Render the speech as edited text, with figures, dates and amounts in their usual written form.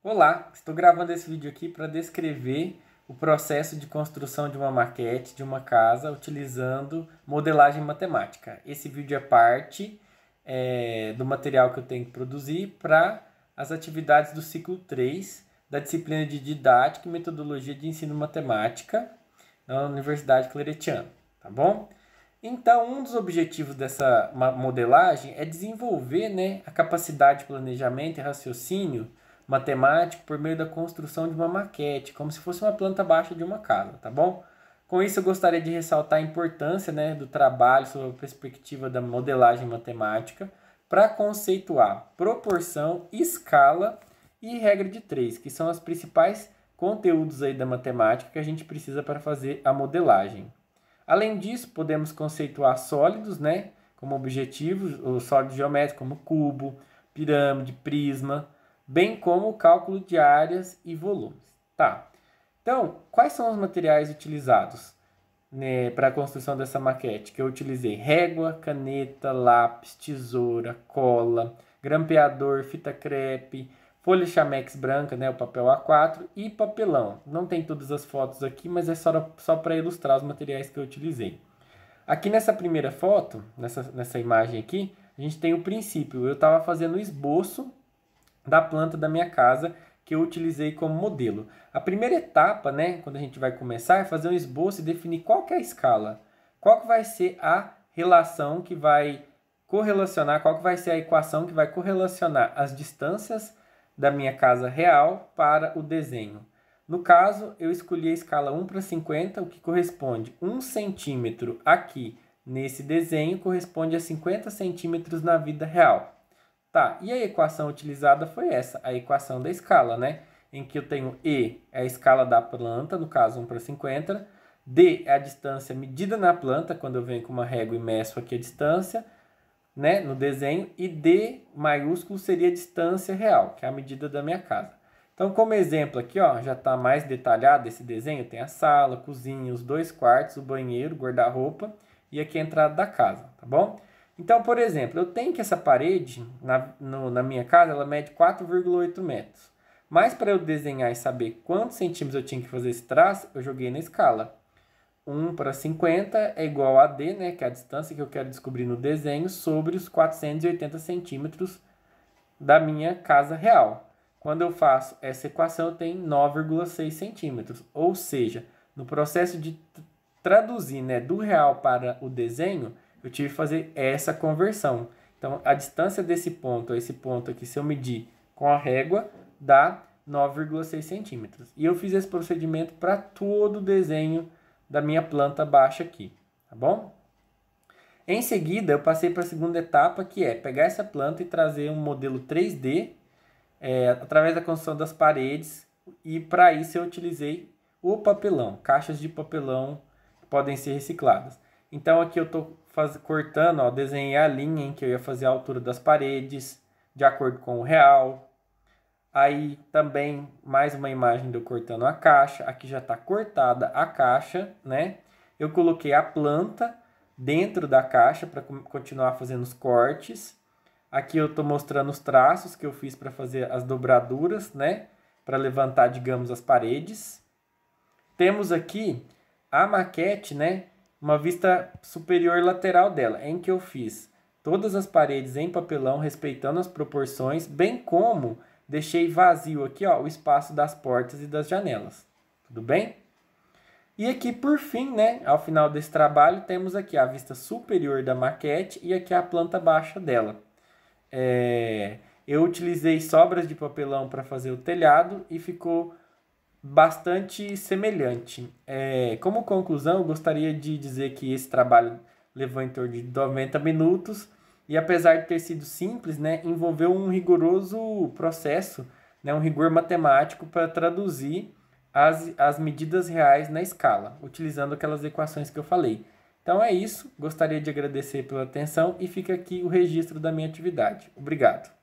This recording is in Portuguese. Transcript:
Olá, estou gravando esse vídeo aqui para descrever o processo de construção de uma maquete de uma casa utilizando modelagem matemática. Esse vídeo é parte do material que eu tenho que produzir para as atividades do ciclo 3 da disciplina de Didática e Metodologia de Ensino Matemática na Universidade Claretiana, tá bom? Então, um dos objetivos dessa modelagem é desenvolver, a capacidade de planejamento e raciocínio matemático por meio da construção de uma maquete, como se fosse uma planta baixa de uma casa, tá bom? Com isso, eu gostaria de ressaltar a importância, do trabalho sob a perspectiva da modelagem matemática para conceituar proporção, escala e regra de 3, que são os principais conteúdos aí da matemática que a gente precisa para fazer a modelagem. Além disso, podemos conceituar sólidos, como objetivos, os sólidos geométricos, como cubo, pirâmide, prisma, bem como o cálculo de áreas e volumes. Tá. Então, quais são os materiais utilizados para a construção dessa maquete? Que eu utilizei régua, caneta, lápis, tesoura, cola, grampeador, fita crepe, folha chamex branca, o papel A4 e papelão. Não tem todas as fotos aqui, mas é só para ilustrar os materiais que eu utilizei. Aqui nessa primeira foto, nessa imagem aqui, a gente tem o princípio. Eu estava fazendo o esboço da planta da minha casa que eu utilizei como modelo. A primeira etapa, quando a gente vai começar, é fazer um esboço e definir qual que é a escala. Qual que vai ser a relação que vai correlacionar, qual que vai ser a equação que vai correlacionar as distâncias da minha casa real para o desenho. No caso, eu escolhi a escala 1:50, o que corresponde 1 centímetro aqui nesse desenho, corresponde a 50 centímetros na vida real. Tá, e a equação utilizada foi essa, a equação da escala, em que eu tenho E é a escala da planta, no caso 1:50, D é a distância medida na planta, quando eu venho com uma régua e meço aqui a distância, no desenho, e D maiúsculo seria a distância real, que é a medida da minha casa. Então, como exemplo aqui, já está mais detalhado esse desenho, tem a sala, a cozinha, os 2 quartos, o banheiro, o guarda-roupa e aqui a entrada da casa, tá bom? Então, por exemplo, eu tenho que essa parede, na minha casa, ela mede 4,8 metros. Mas para eu desenhar e saber quantos centímetros eu tinha que fazer esse traço, eu joguei na escala. 1:50 é igual a D, que é a distância que eu quero descobrir no desenho, sobre os 480 centímetros da minha casa real. Quando eu faço essa equação, eu tenho 9,6 centímetros. Ou seja, no processo de traduzir do real para o desenho, eu tive que fazer essa conversão. Então, a distância desse ponto a esse ponto aqui, se eu medir com a régua, dá 9,6 centímetros. E eu fiz esse procedimento para todo o desenho da minha planta baixa aqui, tá bom? Em seguida, eu passei para a segunda etapa, que é pegar essa planta e trazer um modelo 3D através da construção das paredes. E para isso eu utilizei o papelão, caixas de papelão que podem ser recicladas. Então aqui eu estou cortando, desenhei a linha em que eu ia fazer a altura das paredes, de acordo com o real. Aí também mais uma imagem de eu cortando a caixa. Aqui já está cortada a caixa, Eu coloquei a planta dentro da caixa para continuar fazendo os cortes. Aqui eu estou mostrando os traços que eu fiz para fazer as dobraduras, Para levantar, digamos, as paredes. Temos aqui a maquete, uma vista superior lateral dela, em que eu fiz todas as paredes em papelão, respeitando as proporções, bem como deixei vazio aqui, o espaço das portas e das janelas. Tudo bem? E aqui, por fim, ao final desse trabalho, temos aqui a vista superior da maquete e aqui a planta baixa dela. Eu utilizei sobras de papelão para fazer o telhado e ficou bastante semelhante. Como conclusão, eu gostaria de dizer que esse trabalho levou em torno de 90 minutos e, apesar de ter sido simples, envolveu um rigoroso processo, um rigor matemático para traduzir as medidas reais na escala, utilizando aquelas equações que eu falei. Então é isso, gostaria de agradecer pela atenção e fica aqui o registro da minha atividade. Obrigado.